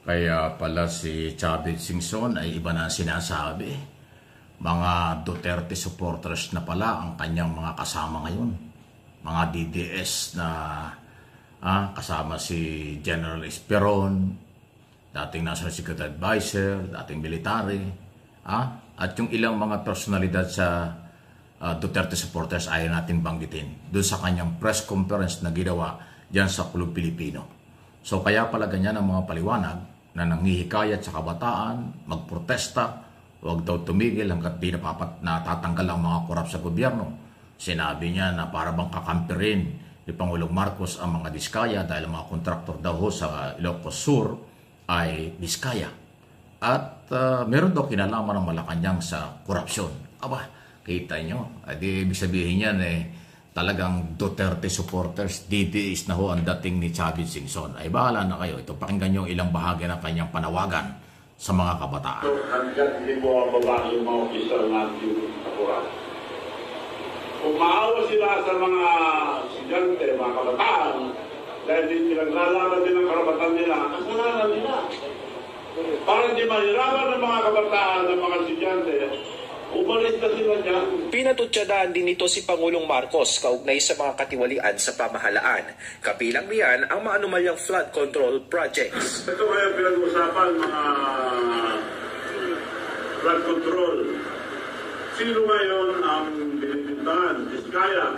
Kaya pala si Chavit Singson ay iba na sinasabi. Mga Duterte supporters na pala ang kanyang mga kasama ngayon. Mga DDS na kasama si General Esperon, dating National Security Advisor, dating military, at yung ilang mga personalidad sa Duterte supporters ayaw natin banggitin doon sa kanyang press conference na ginawa dyan sa Club Pilipino. So kaya pala ganyan ang mga paliwanag na nanghihikayat sa kabataan, magprotesta, huwag daw tumigil hanggat di natatanggal ang mga korap sa gobyerno. Sinabi niya na para bang kakampirin ni Pangulong Marcos ang mga Diskaya dahil ang mga kontraktor daw sa Ilocos Sur ay Diskaya. At meron daw kinalaman ng Malacanang sa korupsyon. Aba, kita nyo, ibig sabihin yan talagang Duterte supporters, DDS na ho ang dating ni Chavit Singson. Ay bahala na kayo. Ito, pakinggan nyo ilang bahagi ng kanyang panawagan sa mga kabataan. Hanggat hindi mo ang babae yung mga officer natin kapuran. Kung maawa sila sa mga estudyante, mga kabataan, dahil hindi pinaglalaban din ang karapatan nila, kasalanan nila. Para hindi mahirapan ng mga kabataan ng mga estudyante, umalis na sila dyan. Pinatutsadahan din nito si Pangulong Marcos kaugnay sa mga katiwalian sa pamahalaan. Kabilang niyan ang mga anomalyang flood control projects. Ito kaya pinag-usapan mga flood control. Sino ngayon ang binibintahan? Diskaya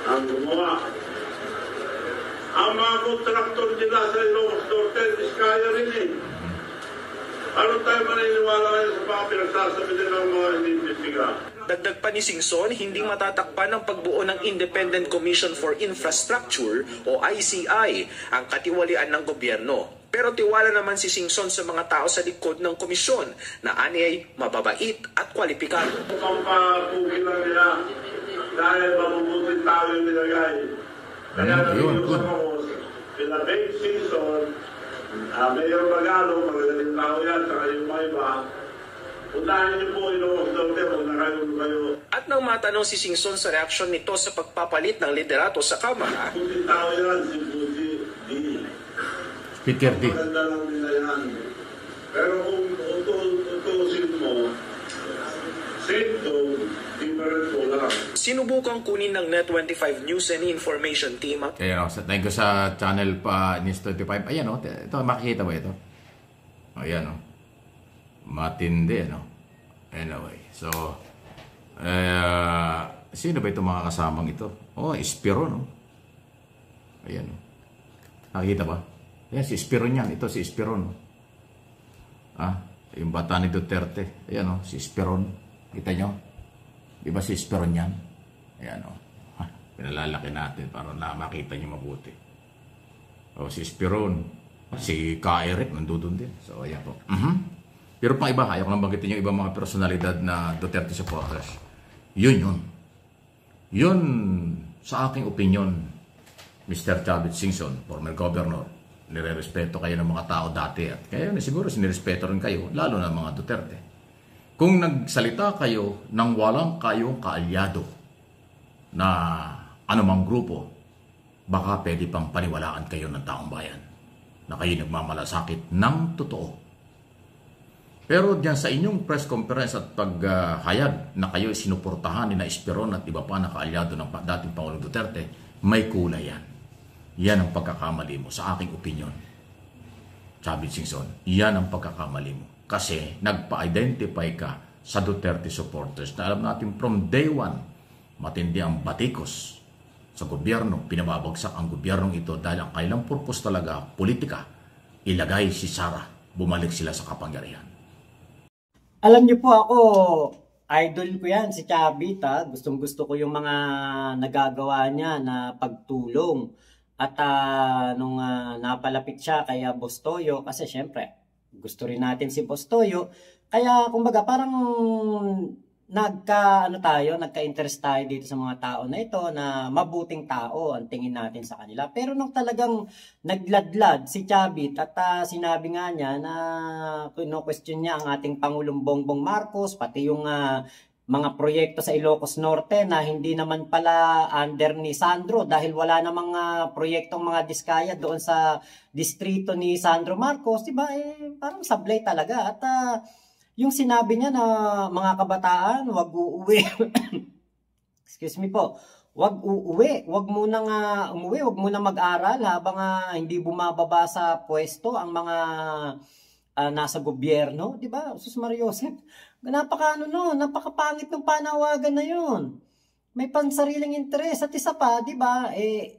ang gumawa. Ang mga kontraktor nila sa Ilocos Norte, Diskaya rin Ano tayo maniniwala ngayon sa mga pinagsasabi din ng mga inimbestiga? Dagdag pa ni Singson, hindi matatakpan ang pagbuo ng Independent Commission for Infrastructure o ICI, ang katiwalian ng gobyerno. Pero tiwala naman si Singson sa mga tao sa likod ng komisyon na ani ay mababait at kwalipikado. Mukhang papukin lang nila dahil mabubuting tao yung nilagay. Kaya nag-iusap ako sila Dave Singson, Mayor Magalo, magagaling tao yan, saka yung mga iba. Unahin niyo po Ilocos Norte, huwag na kayo. At nang matanong si Singson sa reaksyon nito sa pagpapalit ng liderato sa Kamara, buting tao yan, si Buti D. Speaker D. Maganda lang nila yan. Pero kung utusin mo, Sento, different po lang. sinubukang kunin ng Net25 News and Information Team. Ayan, thank you sa channel pa News 25. Ayan ito makikita ba ito? Ayan matindi Anyway, so sino ba ito mga kasamang ito? Espero Ayan nakikita ba? Ayan si Espero niyan, ito si Espero yung bata ni Duterte. Ayan si Esperon. Kita nyo? Di ba si Esperon yan? Ayan pinalalaki natin para na makita nyo mabuti. Si Esperon. Si Ka Eric nandun din. So ayan po. Pero pang iba, ayaw ko nang banggitin yung ibang mga personalidad na Duterte supporters. Yun sa aking opinion, Mr. Chavit Singson, former governor, nire-respeto kayo ng mga tao dati at kaya siguro sinirespeto rin kayo, lalo na mga Duterte. Kung nagsalita kayo nang walang kayong kaalyado na anumang grupo, baka pwede pang paniwalaan kayo ng taong bayan na kayo nagmamalasakit ng totoo. Pero diyan sa inyong press conference at paghayag na kayo sinuportahan ni na Esperon at iba pa na kaalyado ng dating Pangulong Duterte, may kulay yan. Yan ang pagkakamali mo sa aking opinion. Chavit Singson, yan ang pagkakamali mo. Kasi nagpa-identify ka sa Duterte supporters na alam natin from day one, matindi ang batikos sa gobyerno, pinababagsak ang gobyernong ito dahil ang kailang purpose talaga, politika, ilagay si Sara, bumalik sila sa kapangyarihan. Alam niyo po ako, idol ko yan, si Chavit Gustong gusto ko yung mga nagagawa niya na pagtulong. At nung napalapit siya kay Boss Toyo, kasi syempre, gusto rin natin si Boss Toyo. Kaya kumbaga parang nagka-interest tayo dito sa mga tao na ito na mabuting tao ang tingin natin sa kanila. Pero nung talagang nagladlad si Chavit at sinabi nga niya na question niya ang ating Pangulong Bongbong Marcos, pati yung mga proyekto sa Ilocos Norte na hindi naman pala under ni Sandro dahil wala namang proyektong mga diskaya doon sa distrito ni Sandro Marcos, diba? Parang sablay talaga. At yung sinabi niya na mga kabataan, wag uuwi. Excuse me po. Wag uuwi, wag munang umuwi, wag munang mag-aral habang hindi bumababa sa pwesto ang mga nasa gobyerno, 'di ba? Sus Mariosep. Napakapangit ng panawagan na 'yon. May pansariling interes at isa pa, 'di ba?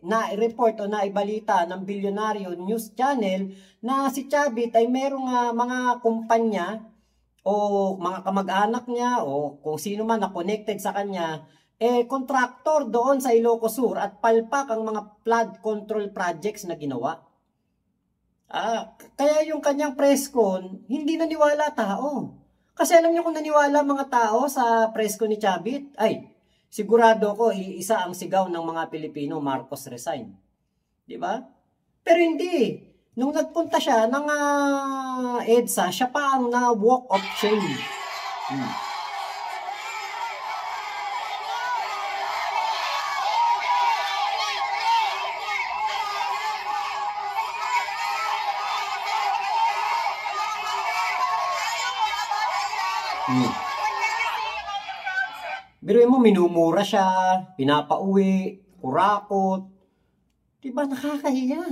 Na-report o naibalita ng Bilyonaryo News Channel na si Chavit ay merong mga kumpanya o mga kamag-anak niya o kung sino man na connected sa kanya kontraktor doon sa Ilocos Sur at palpak ang mga flood control projects na ginawa. Kaya yung kanyang press con, hindi naniwala tao. Kasi alam niyo kung naniwala mga tao sa press con ni Chavit, sigurado ko isa ang sigaw ng mga Pilipino, Marcos resign. Di ba? Pero hindi. Nung nagpunta siya ng EDSA, siya pa ang na-walk of shame. Biruin mo, minumura siya, pinapauwi, kurakot. Diba nakakahiya?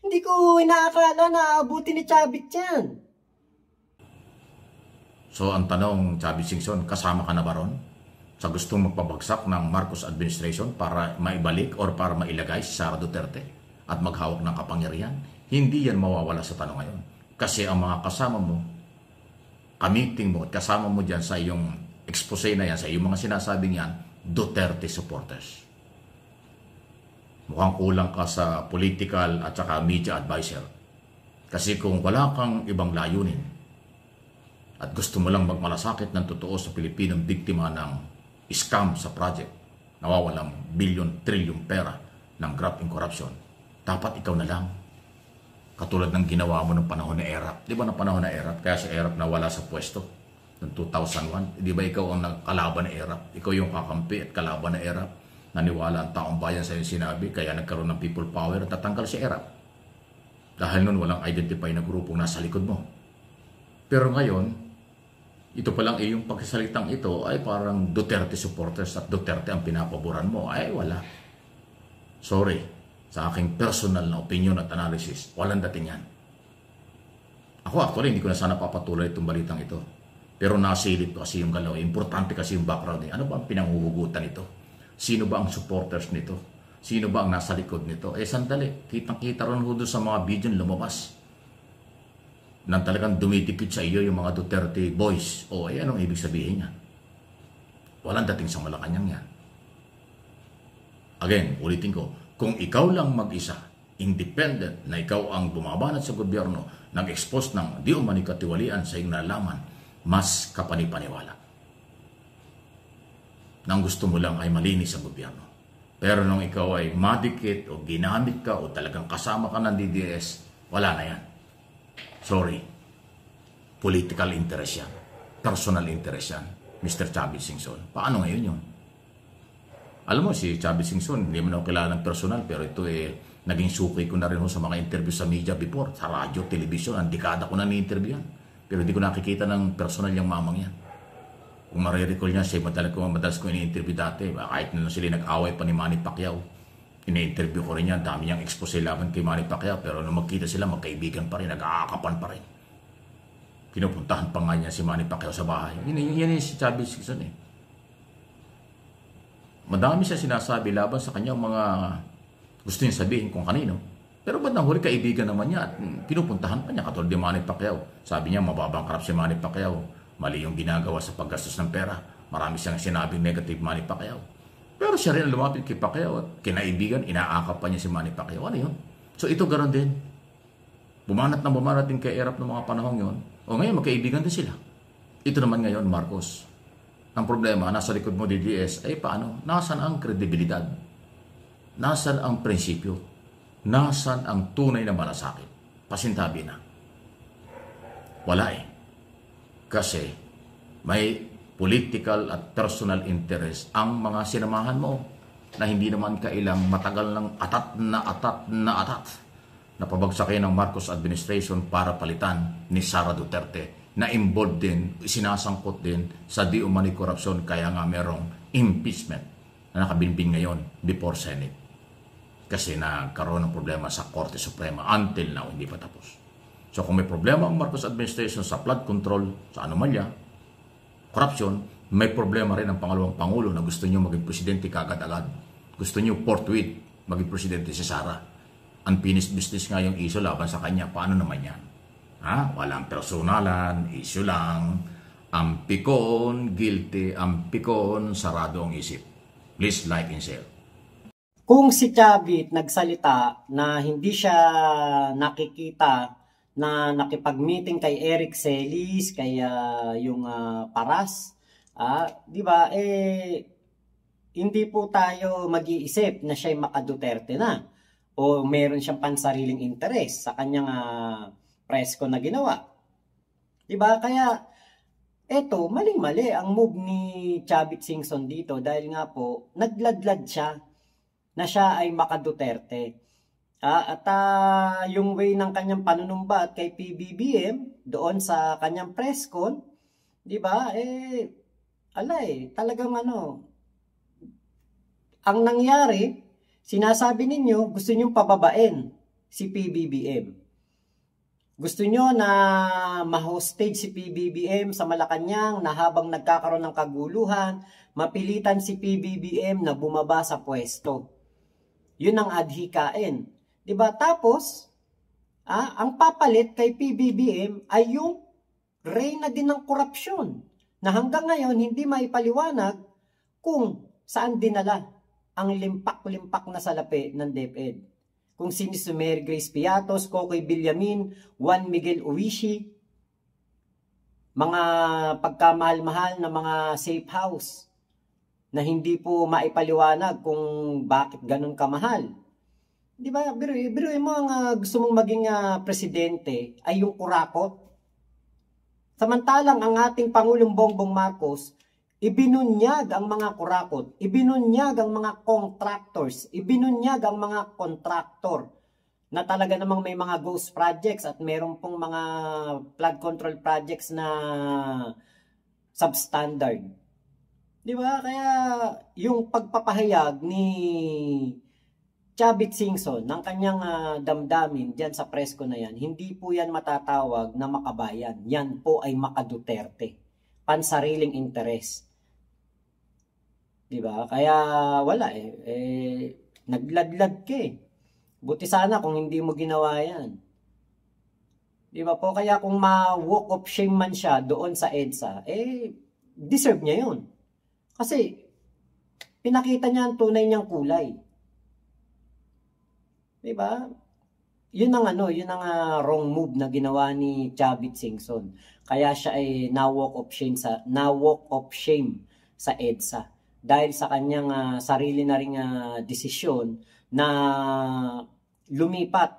Hindi ko inaakala na abuti ni Chavit yan. So ang tanong, Chavit Singson, kasama ka na ba ron sa gustong magpabagsak ng Marcos administration para maibalik or para mailagay si Sara Duterte at maghawak ng kapangyarihan? Hindi yan mawawala sa tanong ngayon. Kasi ang mga kasama mo, kamiting mo at kasama mo dyan sa iyong expose na yan, sa iyong mga sinasabing yan, Duterte supporters. Mukhang kulang ka sa political at saka media advisor. Kasi kung wala kang ibang layunin at gusto mo lang magmalasakit ng totoo sa Pilipinong biktima ng scam sa project, nawawalang bilyon, trilyon pera ng graft and corruption, dapat ikaw na lang. Katulad ng ginawa mo ng panahon ni Erap. Di ba ng panahon na Erap? Kaya si Erap nawala sa pwesto noong 2001. Di ba ikaw ang kalaban ni Erap? Ikaw yung kakampi at kalaban ni Erap. Naniwala ang taong bayan sa iyong sinabi. Kaya nagkaroon ng people power at tatanggal si Erap. Dahil noon walang identify na grupong nasa likod mo. Pero ngayon, ito palang iyong pagsalitang ito ay parang Duterte supporters at Duterte ang pinapaboran mo. Ay wala. Sorry. Sa aking personal na opinion at analysis, walang dating yan. Ako actually, hindi ko na sana papatuloy itong balitang ito. Pero nasilip ko kasi yung galaw. Importante kasi yung background niya. Ano ba ang pinanghuhugutan nito? Sino ba ang supporters nito? Sino ba ang nasa likod nito? Sandali. Kitang-kita ron doon sa mga video lumabas. Nang talagang dumitikit sa iyo yung mga Duterte boys. Anong ibig sabihin niya? Walang dating sa Malacanang yan. Again, ulitin ko. Kung ikaw lang mag-isa, independent, na ikaw ang bumabanat sa gobyerno, nag-expose ng di umani katiwalian sa iyong nalaman, mas kapanipaniwala. Nang gusto mo lang ay malinis sa gobyerno. Pero nung ikaw ay madikit o ginamit ka o talagang kasama ka ng DDS, wala na yan. Sorry. Political interest yan. Personal interest yan. Mr. Chavit Singson. Paano ngayon yun? Alam mo, si Chavit Singson, hindi mo na kilala ng personal, pero ito naging suki ko na rin sa mga interview sa media before, sa radyo, television, ang dekada ko na ni-interview yan. Pero hindi ko nakikita ng personal yung mamang yan. Kung marirecall niya, madalas ko ini-interview dati, kahit na sila nag-away pa ni Manny Pacquiao, ini-interview ko rin yan, dami niyang expose laban kay Manny Pacquiao, pero nung magkita sila, magkaibigan pa rin, nag-aakapan pa rin. Pinupuntahan pa nga niya si Manny Pacquiao sa bahay. Yan si Chavit Singson Madami siya sinasabi laban sa kanyang mga gusto niya sabihin kung kanino. Pero ba't nang huli kaibigan naman niya at pinupuntahan pa niya katulad ni Manny Pacquiao. Sabi niya mababangkrap si Manny Pacquiao. Mali yung ginagawa sa paggastos ng pera. Marami siyang sinabing negative Manny Pacquiao. Pero siya rin ang lumapit kay Pacquiao at kinaibigan, inaakap pa niya si Manny Pacquiao. Ano yun? So ito ganoon din. Bumanat din kay Erap ng mga panahon yun. O ngayon magkaibigan din sila. Ito naman ngayon, Marcos. Ang problema, nasa likod mo DDS, ay paano? Nasaan ang kredibilidad? Nasaan ang prinsipyo? Nasaan ang tunay na malasakit? Pasintabi na. Wala Kasi may political at personal interest ang mga sinamahan mo na hindi naman kailang matagal ng atat na pabagsakin ng Marcos administration para palitan ni Sara Duterte na involved din, sinasangkot din sa di umani korupsyon, kaya nga merong impeachment na nakabinbin ngayon before Senate kasi nagkaroon ng problema sa Korte Suprema. Until now, hindi pa tapos. So kung may problema ang Marcos administration sa flood control, sa anomalya, corruption, may problema rin ang pangalawang Pangulo na gusto nyo maging presidente kagad-agad. Gusto nyo forthwith maging presidente si Sara. Unfinished business nga yung issue laban sa kanya. Paano naman yan? Walang personalan, issue lang. Ampikon, guilty, ampikon, sarado ang isip. Please like and share. Kung si Chavit nagsalita na hindi siya nakikita na nakipag-meeting kay Eric Celis, kay yung Paras, di ba, hindi po tayo mag-iisip na siya'y maka-Duterte na o meron siyang pansariling interes sa kanyang presko na ginawa. Di ba? Kaya eto, maling-mali ang move ni Chavit Singson dito dahil nga po nagladlad siya na siya ay maka-Duterte. At yung way ng kanyang panunumbat kay PBBM doon sa kanyang press con, di ba? Talagang ang nangyari, sinasabi ninyo, gusto niyo pababain si PBBM. Gusto nyo na ma-hostage si PBBM sa Malacanang na habang nagkakaroon ng kaguluhan, mapilitan si PBBM na bumaba sa pwesto. Yun ang adhikain. Diba? Tapos, ang papalit kay PBBM ay yung reyna din ng korupsyon na hanggang ngayon hindi maipaliwanag kung saan dinala ang limpak-limpak na salapi ng DepEd. Kung sino si Mary Grace Piatos, Kokoy Villamin, Juan Miguel Uishi, mga pagkamahal-mahal na mga safe house na hindi po maipaliwanag kung bakit ganun kamahal. Di ba? Biruin mo ang gusto mong maging presidente ay yung kurakot. Samantalang ang ating Pangulong Bongbong Marcos, ibinunyag ang mga kurakot, ibinunyag ang mga contractors, ibinunyag ang mga contractor na talaga namang may mga ghost projects at meron pong mga flood control projects na substandard. Di ba? Kaya yung pagpapahayag ni Chavit Singson ng kanyang damdamin dyan sa presko na yan, hindi po yan matatawag na makabayan. Yan po ay maka-Duterte. Pansariling interes. Diba? Kaya wala nagladlad ka Buti sana kung hindi mo ginawa yan. Diba po? Kaya kung ma-walk of shame man siya doon sa EDSA, deserve niya yun. Kasi pinakita niya ang tunay niyang kulay. Diba? Yun ang wrong move na ginawa ni Chavit Singson. Kaya siya ay na-walk of shame sa EDSA. Dahil sa kanyang sarili na ring desisyon na lumipat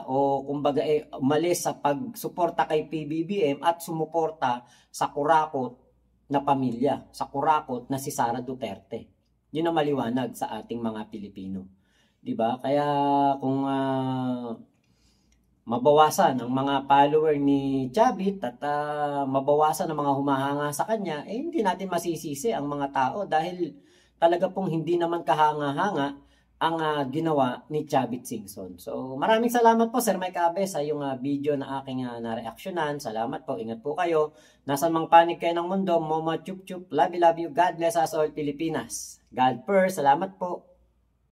o kumbaga umalis sa pagsuporta kay PBBM at sumuporta sa kurakot na pamilya, sa kurakot na si Sara Duterte. Yun ang maliwanag sa ating mga Pilipino. Diba? Kaya kung mabawasan ang mga follower ni Chavit at mabawasan ang mga humahanga sa kanya, hindi natin masisisi ang mga tao dahil talaga pong hindi naman kahanga-hanga ang ginawa ni Chavit Singson. So maraming salamat po Sir Mike Abe sa yung video na aking nareaksyonan. Salamat po, ingat po kayo. Nasaan mang panig kayo ng mundo, Moma Chup Chup, love you, God bless us all Pilipinas. God first, salamat po.